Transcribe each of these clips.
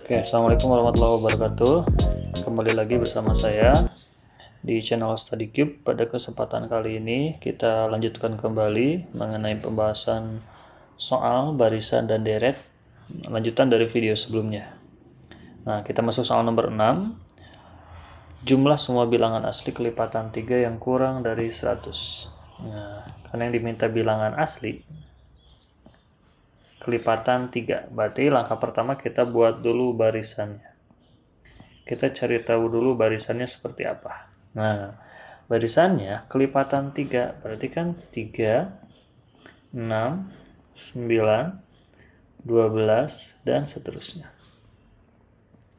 Oke, assalamualaikum warahmatullahi wabarakatuh. Kembali lagi bersama saya di channel Study Cube. Pada kesempatan kali ini kita lanjutkan kembali mengenai pembahasan soal barisan dan deret, lanjutan dari video sebelumnya. Nah, kita masuk soal nomor 6. Jumlah semua bilangan asli kelipatan 3 yang kurang dari 100. Nah, karena yang diminta bilangan asli kelipatan 3. Berarti langkah pertama kita buat dulu barisannya. Kita cari tahu dulu barisannya seperti apa. Nah, barisannya kelipatan 3. Berarti kan 3, 6, 9, 12, dan seterusnya.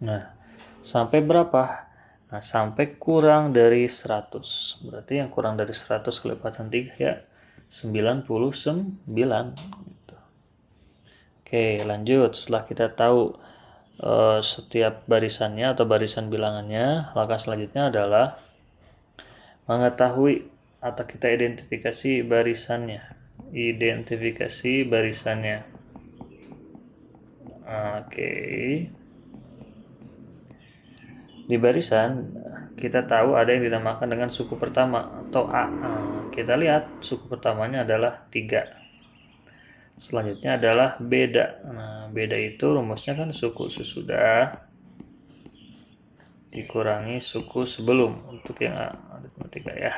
Nah, sampai berapa? Nah, sampai kurang dari 100. Berarti yang kurang dari 100 kelipatan 3 ya 99. Oke, lanjut. Setelah kita tahu setiap barisannya atau barisan bilangannya, langkah selanjutnya adalah mengetahui atau kita identifikasi barisannya. Identifikasi barisannya. Oke. Di barisan kita tahu ada yang dinamakan dengan suku pertama atau A. Kita lihat suku pertamanya adalah 3. Selanjutnya adalah beda. Nah, beda itu rumusnya kan suku sesudah dikurangi suku sebelum untuk yang aritmatika ya.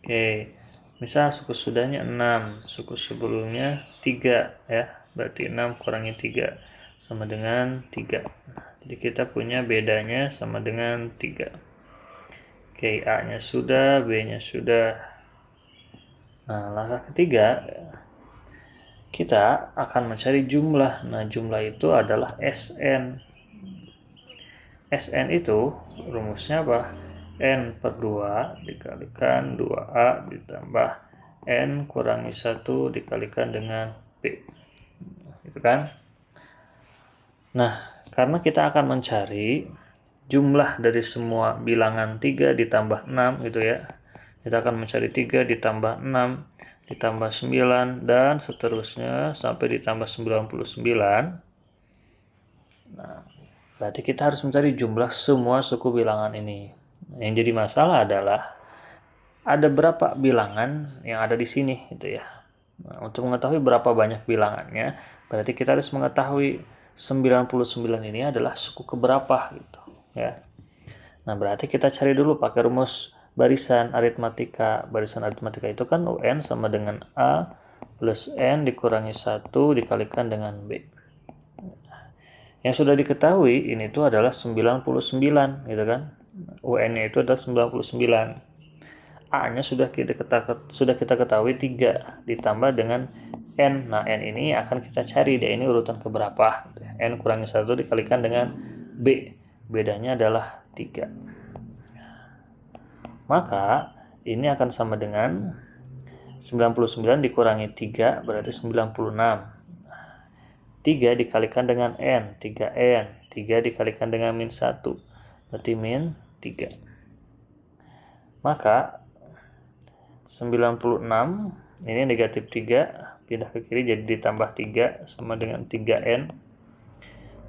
Oke, misal suku sesudahnya 6, suku sebelumnya 3 ya. Berarti 6 kurangi 3 sama dengan 3. Jadi kita punya bedanya sama dengan 3. Oke, A-nya sudah, B-nya sudah. Nah, langkah ketiga kita akan mencari jumlah. Nah, jumlah itu adalah SN. SN itu rumusnya apa? N per 2 dikalikan 2A ditambah N kurangi 1 dikalikan dengan B. Gitu kan? Nah, karena kita akan mencari jumlah dari semua bilangan 3 ditambah 6 gitu ya. Kita akan mencari 3 ditambah 6 ditambah 9 dan seterusnya sampai ditambah 99. Nah, berarti kita harus mencari jumlah semua suku bilangan ini. Yang jadi masalah adalah ada berapa bilangan yang ada di sini gitu ya. Nah, untuk mengetahui berapa banyak bilangannya, berarti kita harus mengetahui 99 ini adalah suku keberapa gitu ya. Nah, berarti kita cari dulu pakai rumus barisan aritmatika. Barisan aritmatika itu kan UN sama dengan A plus N dikurangi 1 dikalikan dengan B. Yang sudah diketahui ini tuh adalah 99 gitu kan. UN-nya itu adalah 99. A-nya sudah kita ketahui 3 ditambah dengan N. Nah, N ini akan kita cari deh ini urutan keberapa. N kurangi 1 dikalikan dengan B. Bedanya adalah 3. Maka ini akan sama dengan 99 dikurangi 3 berarti 96. 3 dikalikan dengan N, 3N. 3 dikalikan dengan min 1 berarti min 3. Maka 96 ini negatif 3 pindah ke kiri jadi ditambah 3 sama dengan 3N.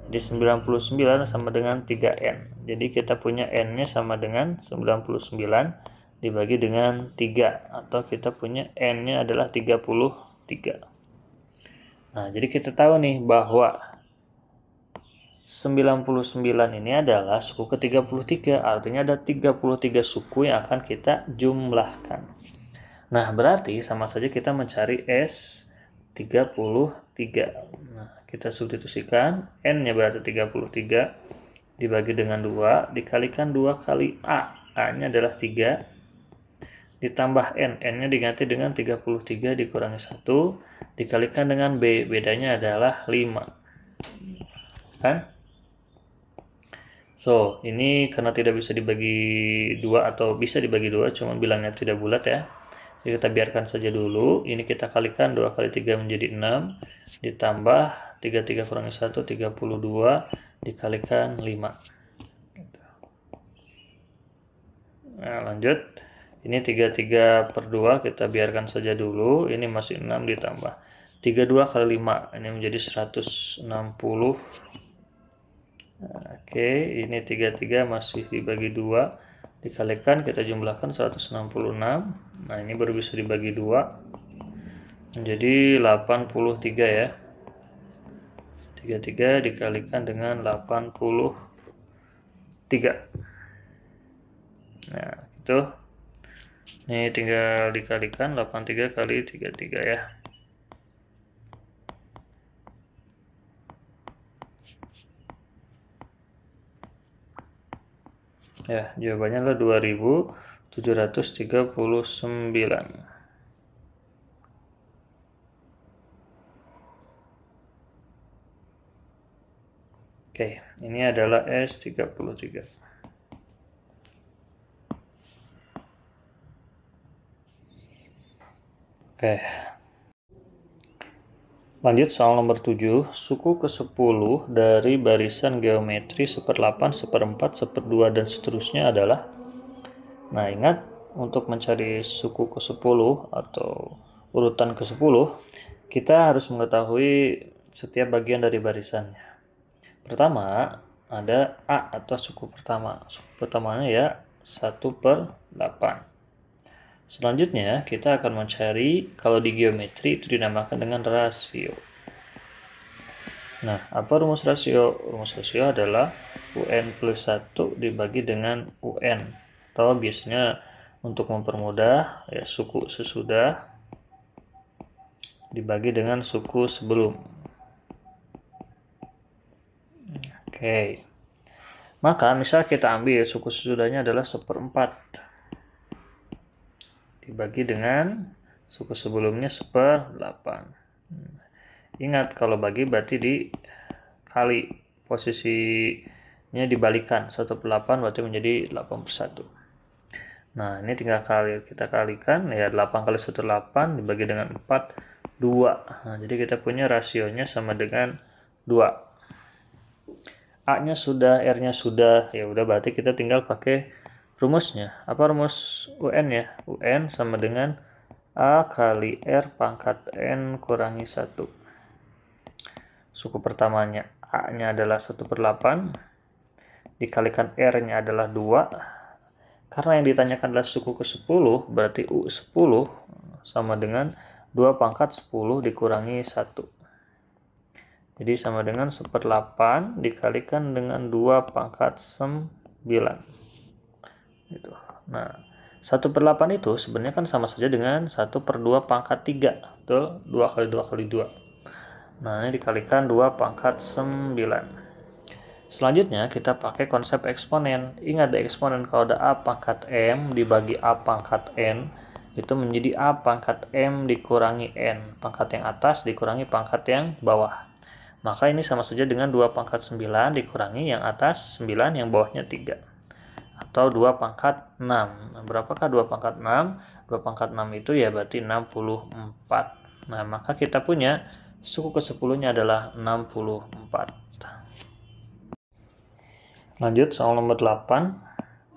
Jadi 99 sama dengan 3N. Jadi kita punya N-nya sama dengan 99 dibagi dengan 3. Atau kita punya N-nya adalah 33. Nah, jadi kita tahu nih bahwa 99 ini adalah suku ke-33. Artinya ada 33 suku yang akan kita jumlahkan. Nah, berarti sama saja kita mencari S33. Nah, kita substitusikan N-nya berarti 33 dibagi dengan 2 dikalikan 2 kali A. A-nya adalah 3 ditambah N. N-nya diganti dengan 33 dikurangi 1 dikalikan dengan B. Bedanya adalah 5. Kan? So, ini karena tidak bisa dibagi 2 atau bisa dibagi 2 cuman bilangnya tidak bulat ya. Jadi kita biarkan saja dulu. Ini kita kalikan 2 kali 3 menjadi 6 ditambah 33 kurangi 1 32 dikalikan 5. Nah, lanjut. Ini 33 per 2 kita biarkan saja dulu. Ini masih 6 ditambah 32 kali 5. Ini menjadi 160 Oke, ini 33 masih dibagi 2. Dikalikan, kita jumlahkan 166. Nah, ini baru bisa dibagi 2. Menjadi 83 ya. 33 dikalikan dengan 83. Nah, itu. Ini tinggal dikalikan 83 kali 33 ya. Ya, jawabannya adalah 2739. Oke, ini adalah S33. Oke. Lanjut soal nomor 7, suku ke-10 dari barisan geometri 1/8, 1/4, 1/2, dan seterusnya adalah. Nah, ingat, untuk mencari suku ke-10 atau urutan ke-10, kita harus mengetahui setiap bagian dari barisannya. Pertama, ada A atau suku pertama. Suku pertamanya ya 1/8. Selanjutnya, kita akan mencari, kalau di geometri itu dinamakan dengan rasio. Nah, apa rumus rasio? Rumus rasio adalah UN plus 1 dibagi dengan UN. Atau biasanya untuk mempermudah, ya suku sesudah dibagi dengan suku sebelum. Oke. Maka misal kita ambil suku sesudahnya adalah 1/4. Dibagi dengan suku sebelumnya 1/8. Ingat, kalau bagi berarti dikali, posisinya dibalikan, 1/8 berarti menjadi 8/1. Nah, ini tinggal kita kalikan, ya 8 kali 1/8 dibagi dengan 4, 2. Nah, jadi kita punya rasionya sama dengan 2. A-nya sudah, R-nya sudah, ya udah berarti kita tinggal pakai rumusnya. Apa rumus UN ya? UN sama dengan A kali R pangkat N kurangi 1. Suku pertamanya A-nya adalah 1/8, dikalikan R-nya adalah 2. Karena yang ditanyakan adalah suku ke-10, berarti U10 sama dengan 2 pangkat 10 dikurangi 1. Jadi sama dengan 1/8 dikalikan dengan 2 pangkat 9. Gitu. Nah, 1/8 itu sebenarnya kan sama saja dengan 1/2 pangkat 3. Betul? 2 kali 2 kali 2. Nah, ini dikalikan 2 pangkat 9. Selanjutnya kita pakai konsep eksponen. Ingat, di eksponen kalau ada A pangkat M dibagi A pangkat N, itu menjadi A pangkat M dikurangi N. Pangkat yang atas dikurangi pangkat yang bawah. Maka ini sama saja dengan 2 pangkat 9 dikurangi yang atas 9, yang bawahnya 3. Atau 2 pangkat 6. Nah, berapakah 2 pangkat 6? 2 pangkat 6 itu ya berarti 64. Nah, maka kita punya suku ke-10-nya adalah 64. Lanjut soal nomor 8.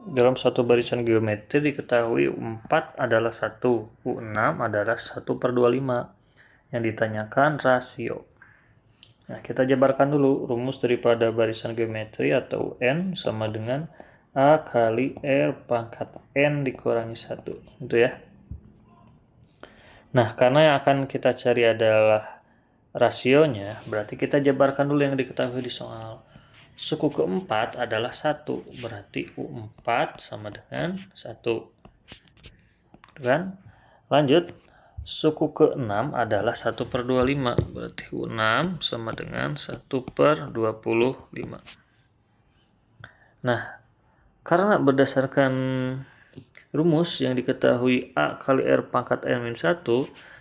Dalam satu barisan geometri diketahui U4 adalah 1, U6 adalah 1/25. Yang ditanyakan rasio. Nah, kita jabarkan dulu rumus daripada barisan geometri atau UN sama dengan A kali R pangkat N dikurangi 1. Itu ya. Nah, karena yang akan kita cari adalah rasionya, berarti kita jabarkan dulu yang diketahui di soal. Suku keempat adalah 1, berarti U4 sama dengan 1. Kan? Lanjut, suku ke-6 adalah 1/25, berarti U6 sama dengan 1/25. Nah, karena berdasarkan rumus yang diketahui A kali R pangkat N-1,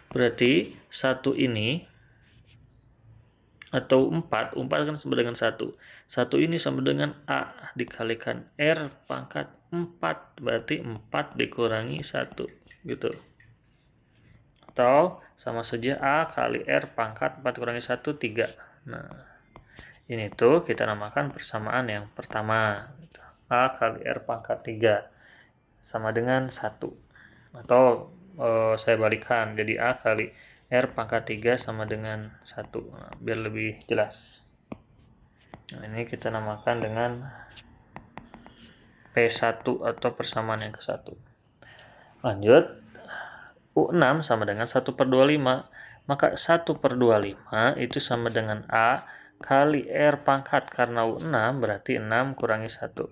berarti 1 ini atau 4 kan sama dengan 1. 1 ini sama dengan A dikalikan R pangkat 4, berarti 4 dikurangi 1, gitu. Atau sama saja A kali R pangkat 4 kurangi 1, 3. Nah, ini tuh kita namakan persamaan yang pertama. A kali R pangkat 3 sama dengan 1. Atau saya balikan, jadi A kali R pangkat 3 sama dengan 1. Nah, biar lebih jelas. Nah, ini kita namakan dengan P1 atau persamaan yang ke-1. Lanjut, U6 sama dengan 1/25. Maka 1/25 itu sama dengan A kali R pangkat. Karena U6 berarti 6 kurangi 1.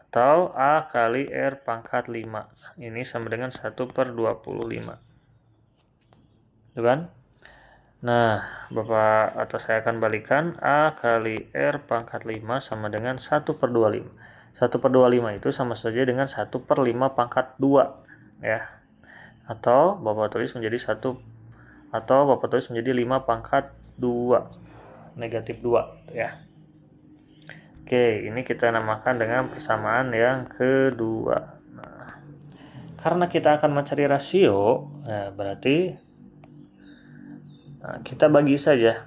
Atau A kali R pangkat 5. Ini sama dengan 1/25. Itu kan? Nah, Bapak atau saya akan balikan A kali R pangkat 5 sama dengan 1/25. 1/25 itu sama saja dengan 1/5 pangkat 2. Ya. Atau Bapak tulis menjadi 5 pangkat 2. Negatif 2. Ya. Oke, ini kita namakan dengan persamaan yang kedua. Nah, karena kita akan mencari rasio, berarti kita bagi saja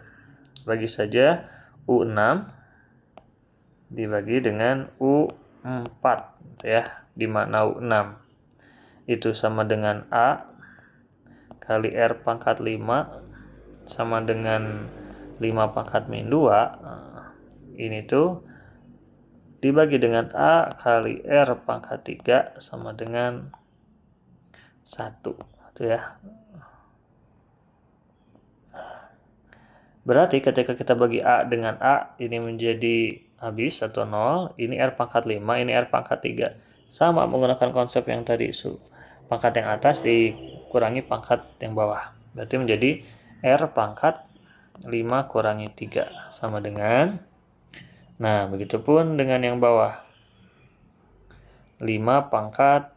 U6 dibagi dengan U4, ya, di mana U6 itu sama dengan A kali R pangkat 5 sama dengan 5 pangkat min 2. Ini tuh dibagi dengan A kali R pangkat 3 sama dengan 1. Itu ya. Berarti ketika kita bagi A dengan A, ini menjadi habis atau 0. Ini R pangkat 5, ini R pangkat 3. Sama menggunakan konsep yang tadi. Pangkat yang atas dikurangi pangkat yang bawah. Berarti menjadi R pangkat 5 kurangi 3. Sama dengan, nah begitupun dengan yang bawah. 5 pangkat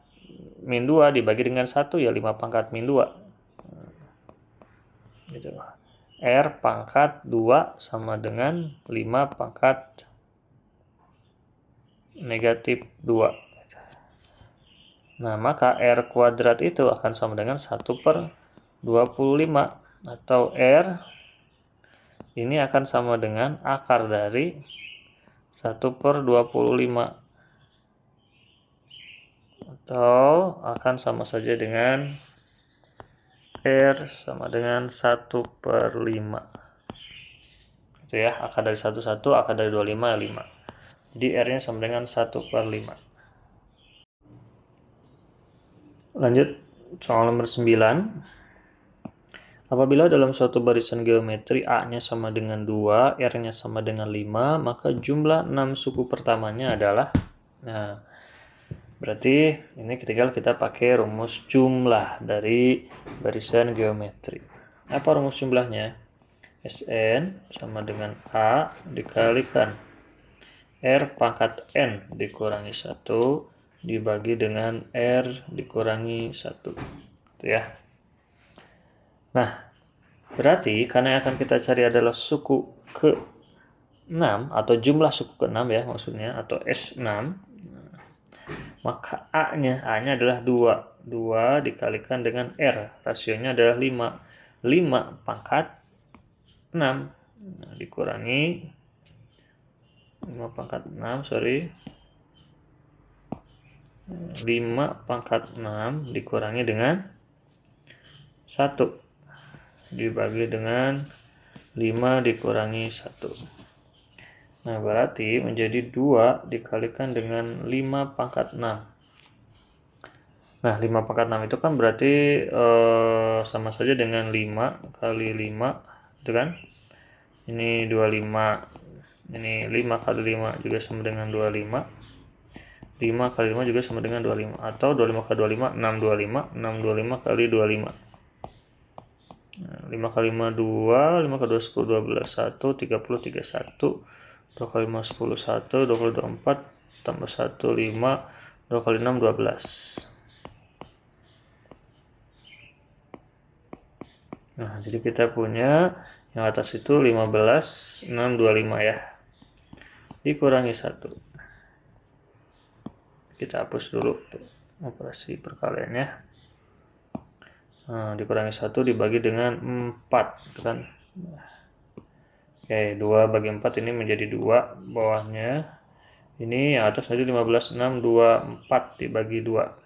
min 2 dibagi dengan 1, ya 5 pangkat min 2. Gitu. R pangkat 2 sama dengan 5 pangkat negatif 2. Nah, maka R kuadrat itu akan sama dengan 1/25. Atau R ini akan sama dengan akar dari 1/25. Atau akan sama saja dengan R sama dengan 1/5. Itu ya, akar dari 1, akar dari 25, 5. Jadi R-nya sama dengan 1/5. Lanjut, soal nomor 9. Apabila dalam suatu barisan geometri A-nya sama dengan 2, R-nya sama dengan 5, maka jumlah 6 suku pertamanya adalah, nah, berarti ini ketika kita pakai rumus jumlah dari barisan geometri. Apa rumus jumlahnya? Sn sama dengan A dikalikan R pangkat N dikurangi 1 dibagi dengan R dikurangi 1. Itu ya. Nah, berarti karena yang akan kita cari adalah suku ke-6 atau jumlah suku ke-6 ya maksudnya, atau S6. Maka A-nya adalah 2. 2 dikalikan dengan R. Rasionya adalah 5. 5 pangkat 6. Nah, dikurangi 5 pangkat 6, 5 pangkat 6 dikurangi dengan 1. Dibagi dengan 5 dikurangi 1. Nah, berarti menjadi 2 dikalikan dengan 5 pangkat 6. Nah, 5 pangkat 6 itu kan berarti sama saja dengan 5 kali 5. Itu kan? Ini 25. Ini 5 kali 5 juga sama dengan 25. 5 kali 5 juga sama dengan 25. Atau 25 kali 25, 625. 625 kali 25. 5 kali 5, 2. 5 kali 2, 10, 12, 1. 30, 31. 2 kali 5, 10, 1. 2 kali 2, 4. Tambah 1, 5. 2 kali 6, 12. Nah, jadi kita punya yang atas itu 15, 6, 25 ya. Dikurangi 1. Kita hapus dulu operasi perkaliannya. Nah, dikurangi 1 dibagi dengan 4. Itu kan. Oke, 2 bagi 4 ini menjadi 2 bawahnya. Ini yang atas tadi 15, 6, 2, 4 dibagi 2.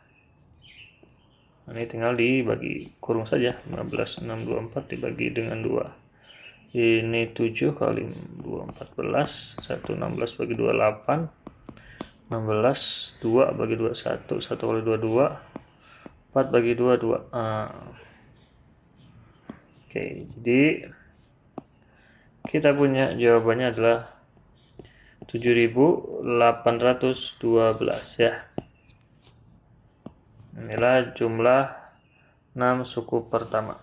Ini tinggal dibagi kurung saja. 15, 6, 2, 4 dibagi dengan 2. Ini 7 kali 2 14, 1 16 bagi 2 8, 16, 2 bagi 2 1, 1 kali 2 2, 4 bagi 2 2. Oke, jadi kita punya jawabannya adalah 7.812 ya. Inilah jumlah 6 suku pertama.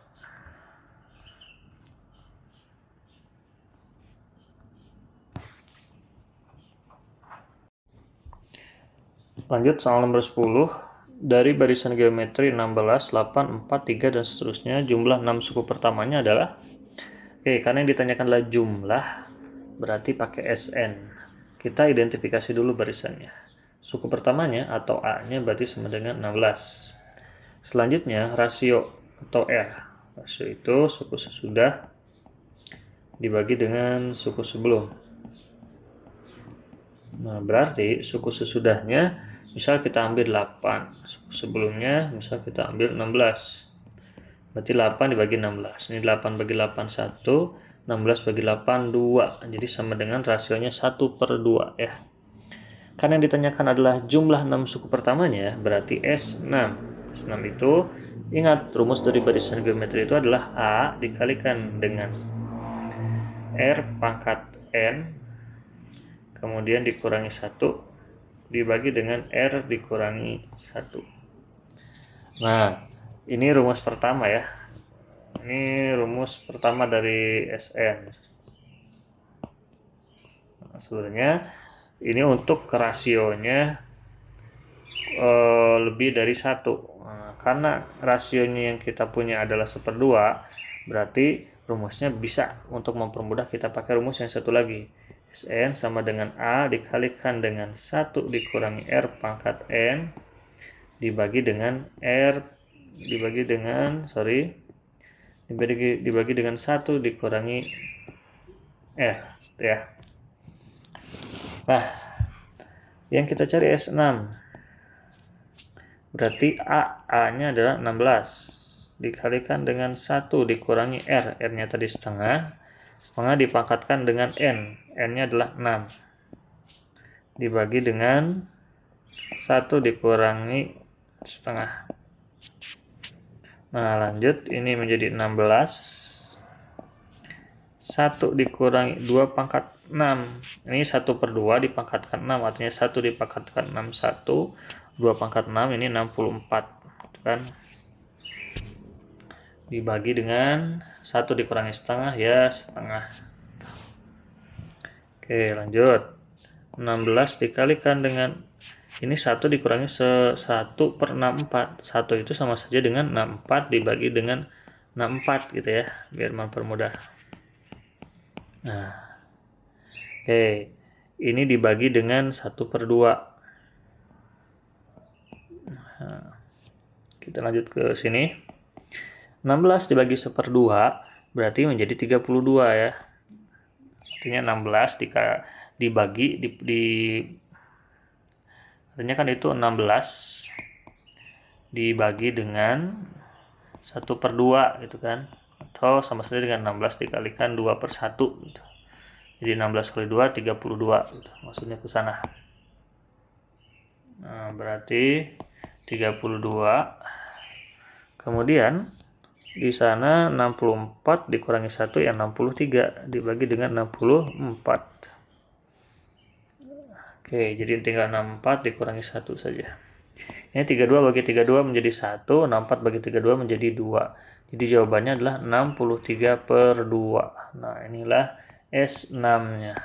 Lanjut soal nomor 10. Dari barisan geometri 16, 8, 4, 3, dan seterusnya, jumlah 6 suku pertamanya adalah... Oke, karena yang ditanyakan adalah jumlah, berarti pakai SN. Kita identifikasi dulu barisannya. Suku pertamanya atau A-nya berarti sama dengan 16. Selanjutnya, rasio atau R. Rasio itu suku sesudah dibagi dengan suku sebelum. Nah, berarti suku sesudahnya misal kita ambil 8, suku sebelumnya misal kita ambil 16. Berarti 8 dibagi 16. Ini 8 bagi 8 1, 16 bagi 8 2. Jadi sama dengan rasionya 1/2 ya. Karena yang ditanyakan adalah jumlah 6 suku pertamanya, berarti S6. S6 itu, ingat rumus dari barisan geometri itu adalah A dikalikan dengan R pangkat N, kemudian dikurangi 1, dibagi dengan R dikurangi 1. Nah, ini rumus pertama ya. Ini rumus pertama dari SN. Nah, sebenarnya ini untuk rasionya lebih dari 1. Nah, karena rasionya yang kita punya adalah 1/2, berarti rumusnya bisa untuk mempermudah kita pakai rumus yang satu lagi. Sn sama dengan A dikalikan dengan 1 dikurangi R pangkat N dibagi dengan dibagi dengan 1 dikurangi R ya. Nah, yang kita cari S6. Berarti A-nya adalah 16 dikalikan dengan 1 dikurangi R. R-nya tadi setengah dipangkatkan dengan N. N-nya adalah 6. Dibagi dengan 1 dikurangi setengah. Nah, lanjut. Ini menjadi 16. 1 dikurangi 2 pangkat 6. Ini 1/2 dipangkatkan 6. Artinya 1 dipangkatkan 6, 1. 2 pangkat 6, ini 64. Kan? Dibagi dengan 1 dikurangi setengah, ya setengah. Oke, lanjut. 16 dikalikan dengan ini 1 dikurangi 1/64. 1 itu sama saja dengan 64 dibagi dengan 64 gitu ya, biar mempermudah. Nah, oke, ini dibagi dengan 1/2. Nah, kita lanjut ke sini. 16 dibagi 1/2 berarti menjadi 32 ya. Artinya 16 dibagi artinya kan itu 16 dibagi dengan 1/2 gitu kan, atau sama saja dengan 16 dikalikan 2/1 gitu. Jadi 16 kali 2 32 gitu. Maksudnya ke sana. Nah, berarti 32. Kemudian di sana 64 dikurangi 1 ya 63 dibagi dengan 64. Oke, jadi tinggal 64 dikurangi 1 saja. Ini 32 bagi 32 menjadi 1, 64 bagi 32 menjadi 2. Jadi jawabannya adalah 63/2. Nah, inilah S6-nya.